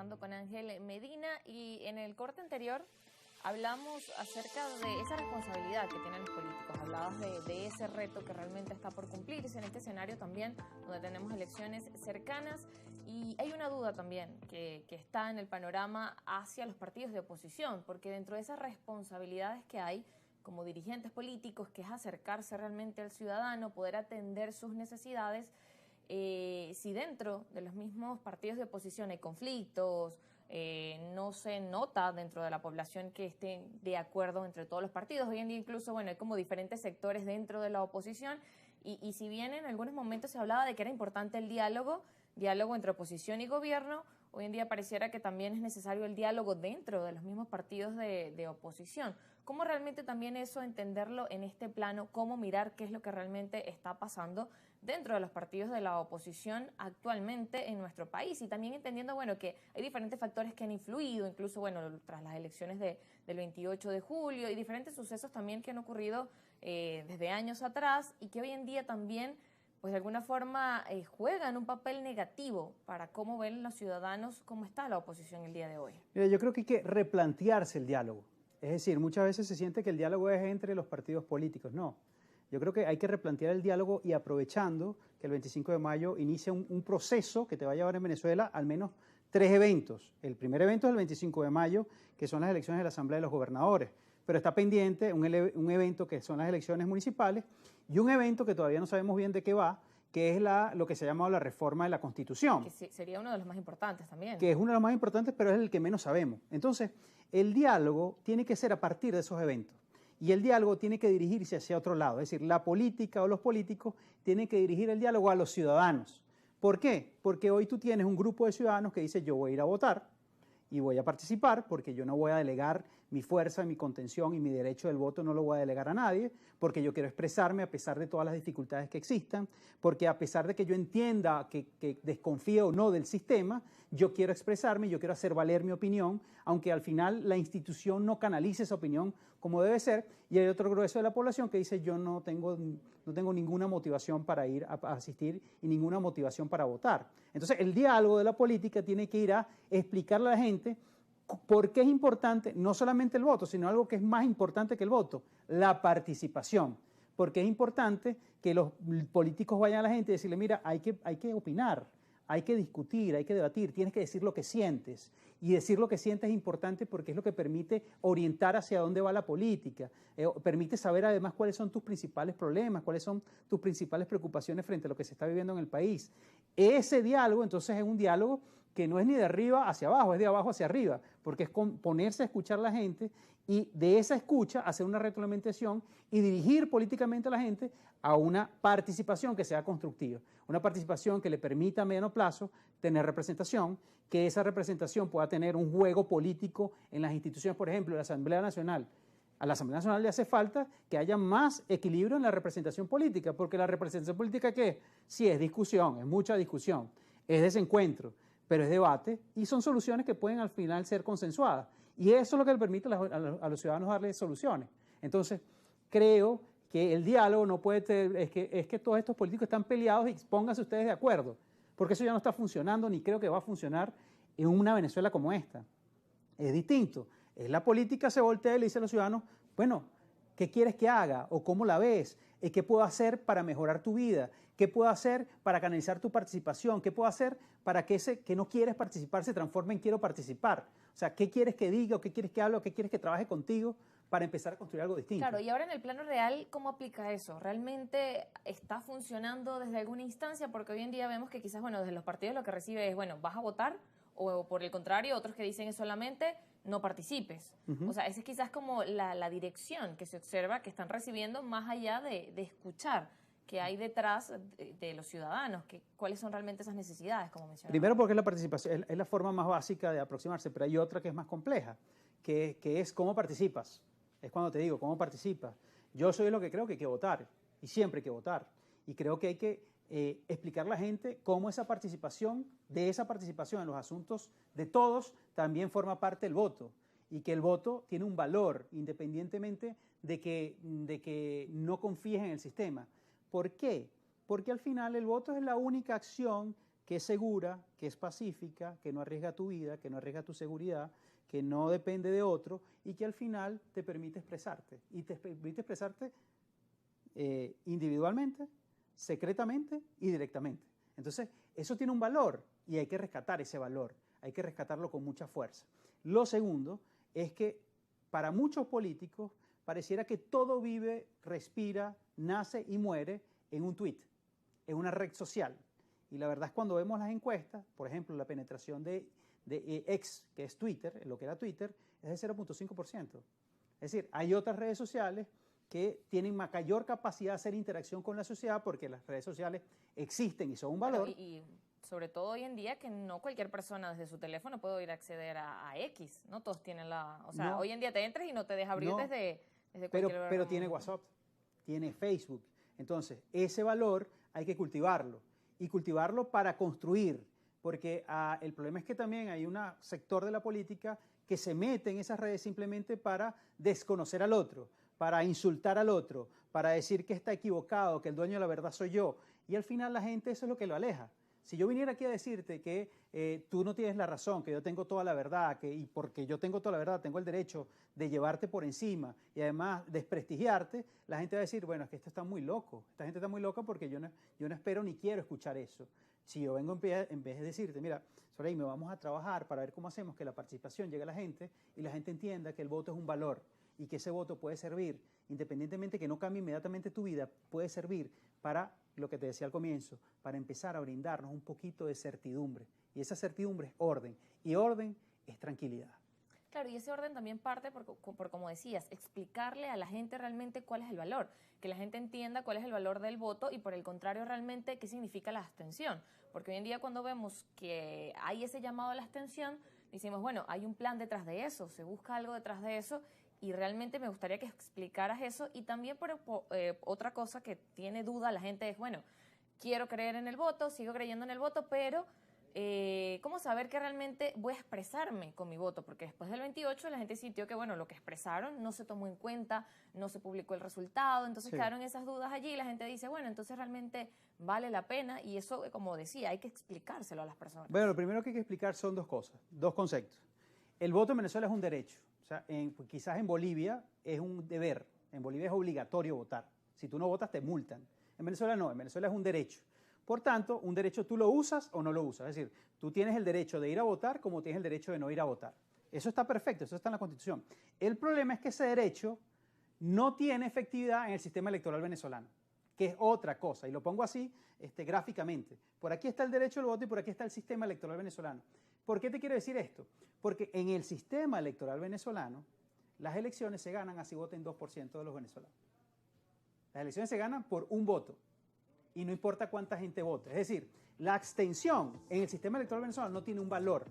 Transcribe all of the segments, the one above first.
conversando con Ángel Medina y en el corte anterior hablamos acerca de esa responsabilidad que tienen los políticos. Hablabas de ese reto que realmente está por cumplirse en este escenario también, donde tenemos elecciones cercanas y hay una duda también que está en el panorama hacia los partidos de oposición, porque dentro de esas responsabilidades que hay como dirigentes políticos, que es acercarse realmente al ciudadano, poder atender sus necesidades, si dentro de los mismos partidos de oposición hay conflictos, no se nota dentro de la población que estén de acuerdo entre todos los partidos. Hoy en día incluso, bueno, hay como diferentes sectores dentro de la oposición y si bien en algunos momentos se hablaba de que era importante el diálogo entre oposición y gobierno, hoy en día pareciera que también es necesario el diálogo dentro de los mismos partidos de oposición. ¿Cómo realmente también eso entenderlo en este plano? ¿Cómo mirar qué es lo que realmente está pasando dentro de los partidos de la oposición actualmente en nuestro país? Y también entendiendo, bueno, que hay diferentes factores que han influido, incluso, bueno, tras las elecciones del 28 de julio y diferentes sucesos también que han ocurrido desde años atrás y que hoy en día también, pues de alguna forma juegan un papel negativo para cómo ven los ciudadanos cómo está la oposición el día de hoy. Mira, yo creo que hay que replantearse el diálogo. Es decir, muchas veces se siente que el diálogo es entre los partidos políticos. No, yo creo que hay que replantear el diálogo y aprovechando que el 25 de mayo inicia un proceso que te va a llevar en Venezuela al menos 3 eventos. El primer evento es el 25 de mayo, que son las elecciones de la Asamblea de los Gobernadores, pero está pendiente un evento que son las elecciones municipales y un evento que todavía no sabemos bien de qué va, que es lo que se ha llamado la reforma de la Constitución. Que sería uno de los más importantes también. Que es uno de los más importantes, pero es el que menos sabemos. Entonces, el diálogo tiene que ser a partir de esos eventos. Y el diálogo tiene que dirigirse hacia otro lado. Es decir, la política o los políticos tienen que dirigir el diálogo a los ciudadanos. ¿Por qué? Porque hoy tú tienes un grupo de ciudadanos que dice yo voy a ir a votar y voy a participar porque yo no voy a delegar mi fuerza, mi contención y mi derecho del voto no lo voy a delegar a nadie, porque yo quiero expresarme a pesar de todas las dificultades que existan, porque a pesar de que yo entienda que desconfío o no del sistema, yo quiero expresarme, yo quiero hacer valer mi opinión, aunque al final la institución no canalice esa opinión como debe ser, y hay otro grueso de la población que dice yo no tengo ninguna motivación para ir a asistir y ninguna motivación para votar. Entonces el diálogo de la política tiene que ir a explicarle a la gente por qué es importante no solamente el voto, sino algo que es más importante que el voto, la participación. Porque es importante que los políticos vayan a la gente y decirle, mira, hay que opinar, hay que discutir, hay que debatir, tienes que decir lo que sientes. Y decir lo que sientes es importante porque es lo que permite orientar hacia dónde va la política, permite saber además cuáles son tus principales problemas, cuáles son tus principales preocupaciones frente a lo que se está viviendo en el país. Ese diálogo entonces es un diálogo que no es ni de arriba hacia abajo, es de abajo hacia arriba, porque es ponerse a escuchar a la gente y de esa escucha hacer una retroalimentación y dirigir políticamente a la gente a una participación que sea constructiva, una participación que le permita a mediano plazo tener representación, que esa representación pueda tener un juego político en las instituciones, por ejemplo, la Asamblea Nacional. A la Asamblea Nacional le hace falta que haya más equilibrio en la representación política, porque la representación política, ¿qué? Sí, es discusión, es mucha discusión, es desencuentro, pero es debate y son soluciones que pueden al final ser consensuadas. Y eso es lo que le permite a los ciudadanos darle soluciones. Entonces, creo que el diálogo no puede tener, es que todos estos políticos están peleados y pónganse ustedes de acuerdo, porque eso ya no está funcionando ni creo que va a funcionar en una Venezuela como esta. Es distinto. Es la política se voltea y le dice a los ciudadanos, bueno, ¿qué quieres que haga? ¿O cómo la ves? ¿Qué puedo hacer para mejorar tu vida? ¿Qué puedo hacer para canalizar tu participación? ¿Qué puedo hacer para que ese que no quieres participar se transforme en quiero participar? O sea, ¿qué quieres que diga o qué quieres que hable o qué quieres que trabaje contigo para empezar a construir algo distinto? Claro, y ahora en el plano real, ¿cómo aplica eso? ¿Realmente está funcionando desde alguna instancia? Porque hoy en día vemos que quizás, bueno, desde los partidos lo que recibe es, bueno, ¿vas a votar? O por el contrario, otros que dicen es solamente no participes. O sea, esa es quizás como la dirección que se observa que están recibiendo más allá de escuchar que hay detrás de los ciudadanos, cuáles son realmente esas necesidades, como mencionaba. Primero porque es la participación, es la forma más básica de aproximarse, pero hay otra que es más compleja, que es cómo participas. Es cuando te digo, ¿cómo participas? Yo soy lo que creo que hay que votar, y siempre hay que votar. Y creo que hay que explicar a la gente cómo esa participación en los asuntos de todos también forma parte del voto y que el voto tiene un valor independientemente de que no confíes en el sistema. ¿Por qué? Porque al final el voto es la única acción que es segura, que es pacífica, que no arriesga tu vida, que no arriesga tu seguridad, que no depende de otro y que al final te permite expresarte. Y te permite expresarte individualmente, secretamente y directamente. Entonces, eso tiene un valor y hay que rescatar ese valor, hay que rescatarlo con mucha fuerza. Lo segundo es que para muchos políticos pareciera que todo vive, respira, nace y muere en un tuit, en una red social. Y la verdad es cuando vemos las encuestas, por ejemplo, la penetración de X, que es Twitter, lo que era Twitter, es de 0.5%. Es decir, hay otras redes sociales que tienen mayor capacidad de hacer interacción con la sociedad porque las redes sociales existen y son un valor. Y sobre todo hoy en día que no cualquier persona desde su teléfono puede ir a acceder a X, ¿no? Todos tienen la... O sea, No, hoy en día te entras y no te deja abrir no, desde cualquier lugar pero del tiene mundo. WhatsApp, tiene Facebook. Entonces, ese valor hay que cultivarlo y cultivarlo para construir, porque el problema es que también hay un sector de la política que se mete en esas redes simplemente para desconocer al otro, para insultar al otro, para decir que está equivocado, que el dueño de la verdad soy yo. Y al final la gente eso es lo que lo aleja. Si yo viniera aquí a decirte que tú no tienes la razón, que yo tengo toda la verdad, y porque yo tengo toda la verdad, tengo el derecho de llevarte por encima y además desprestigiarte, la gente va a decir, bueno, es que esto está muy loco. Esta gente está muy loca porque yo no espero ni quiero escuchar eso. Si yo vengo en vez de decirte, mira, Soreime, vamos a trabajar para ver cómo hacemos que la participación llegue a la gente y la gente entienda que el voto es un valor y que ese voto puede servir, independientemente que no cambie inmediatamente tu vida, puede servir para lo que te decía al comienzo, para empezar a brindarnos un poquito de certidumbre. Y esa certidumbre es orden, y orden es tranquilidad. Claro, y ese orden también parte por, como decías, explicarle a la gente realmente cuál es el valor, que la gente entienda cuál es el valor del voto y por el contrario realmente qué significa la abstención. Porque hoy en día cuando vemos que hay ese llamado a la abstención, decimos, bueno, hay un plan detrás de eso, se busca algo detrás de eso y realmente me gustaría que explicaras eso. Y también otra cosa que tiene duda la gente es, bueno, quiero creer en el voto, sigo creyendo en el voto, pero... ¿cómo saber que realmente voy a expresarme con mi voto? Porque después del 28 la gente sintió que, bueno, lo que expresaron no se tomó en cuenta, no se publicó el resultado, entonces Sí. quedaron esas dudas allí y la gente dice, bueno, entonces realmente vale la pena y eso, como decía, hay que explicárselo a las personas. Bueno, lo primero que hay que explicar son dos cosas, dos conceptos. El voto en Venezuela es un derecho, o sea, quizás en Bolivia es un deber, en Bolivia es obligatorio votar. Si tú no votas te multan. En Venezuela no, en Venezuela es un derecho. Por tanto, un derecho tú lo usas o no lo usas. Es decir, tú tienes el derecho de ir a votar como tienes el derecho de no ir a votar. Eso está perfecto, eso está en la Constitución. El problema es que ese derecho no tiene efectividad en el sistema electoral venezolano, que es otra cosa, y lo pongo así gráficamente. Por aquí está el derecho al voto y por aquí está el sistema electoral venezolano. ¿Por qué te quiero decir esto? Porque en el sistema electoral venezolano, las elecciones se ganan así voten 2% de los venezolanos. Las elecciones se ganan por un voto. Y no importa cuánta gente vote. Es decir, la abstención en el sistema electoral venezolano no tiene un valor,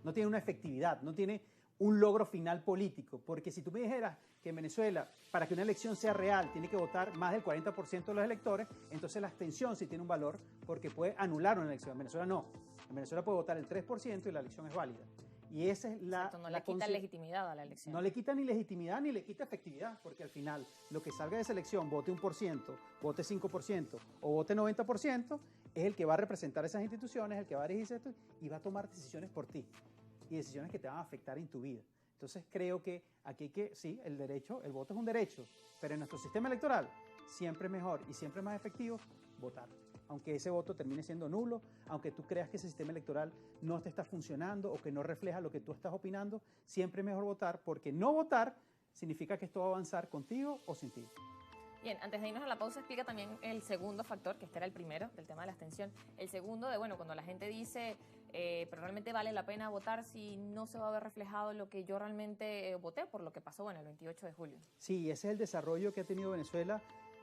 no tiene una efectividad, no tiene un logro final político. Porque si tú me dijeras que en Venezuela, para que una elección sea real, tiene que votar más del 40% de los electores, entonces la abstención sí tiene un valor porque puede anular una elección. En Venezuela no. En Venezuela puede votar el 3% y la elección es válida. Y esa es la... Exacto, no le quita legitimidad a la elección. No le quita ni legitimidad ni le quita efectividad, porque al final lo que salga de esa elección, vote 1%, vote 5% o vote 90%, es el que va a representar esas instituciones, el que va a dirigirse esto y va a tomar decisiones por ti y decisiones que te van a afectar en tu vida. Entonces creo que aquí sí, el voto es un derecho, pero en nuestro sistema electoral siempre es mejor y siempre es más efectivo votar. Aunque ese voto termine siendo nulo, aunque tú creas que ese sistema electoral no te está funcionando o que no refleja lo que tú estás opinando, siempre es mejor votar, porque no votar significa que esto va a avanzar contigo o sin ti. Bien, antes de irnos a la pausa, explica también el segundo factor, que este era el primero, del tema de la abstención. El segundo de, bueno, cuando la gente dice, pero realmente vale la pena votar si no se va a ver reflejado lo que yo realmente voté por lo que pasó, bueno, el 28 de julio. Sí, ese es el desarrollo que ha tenido Venezuela,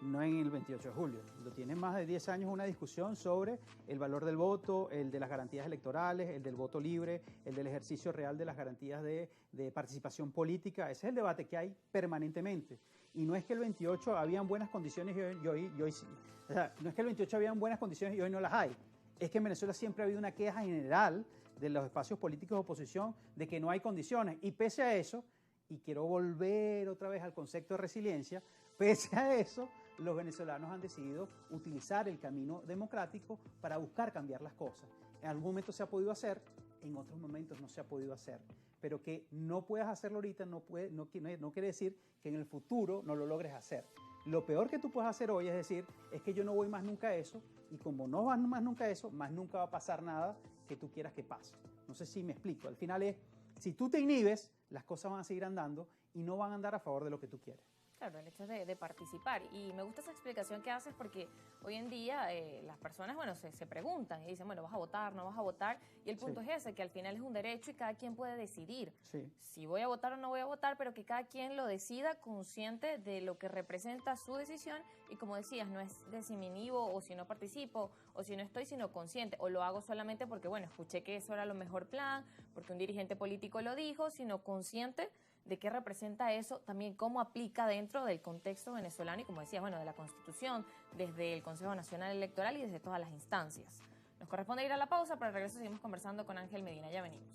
no en el 28 de julio. Lo tiene más de 10 años una discusión sobre el valor del voto, el de las garantías electorales, el del voto libre, el del ejercicio real de las garantías de participación política. Ese es el debate que hay permanentemente. Y no es que el 28 habían buenas condiciones y hoy sí. O sea, no es que el 28 habían buenas condiciones y hoy no las hay. Es que en Venezuela siempre ha habido una queja general de los espacios políticos de oposición de que no hay condiciones. Y pese a eso, y quiero volver otra vez al concepto de resiliencia, pese a eso, los venezolanos han decidido utilizar el camino democrático para buscar cambiar las cosas. en algún momento se ha podido hacer, en otros momentos no se ha podido hacer. Pero que no puedas hacerlo ahorita no quiere decir que en el futuro no lo logres hacer. Lo peor que tú puedes hacer hoy es decir, es que yo no voy más nunca a eso, y como no vas más nunca a eso, más nunca va a pasar nada que tú quieras que pase. No sé si me explico. Al final es, si tú te inhibes, las cosas van a seguir andando y no van a andar a favor de lo que tú quieres. Claro, el hecho de participar. Y me gusta esa explicación que haces porque hoy en día las personas, bueno, se preguntan y dicen, bueno, ¿vas a votar, no vas a votar? Y el punto Sí. es ese, que al final es un derecho y cada quien puede decidir Sí. si voy a votar o no voy a votar, pero que cada quien lo decida consciente de lo que representa su decisión. Y como decías, no es de si me inhibo o si no participo o si no estoy, sino consciente. O lo hago solamente porque, bueno, escuché que eso era lo mejor plan, porque un dirigente político lo dijo, sino consciente de qué representa eso, también cómo aplica dentro del contexto venezolano y, como decías, bueno, de la Constitución, desde el Consejo Nacional Electoral y desde todas las instancias. Nos corresponde ir a la pausa, pero al regreso seguimos conversando con Ángel Medina. Ya venimos.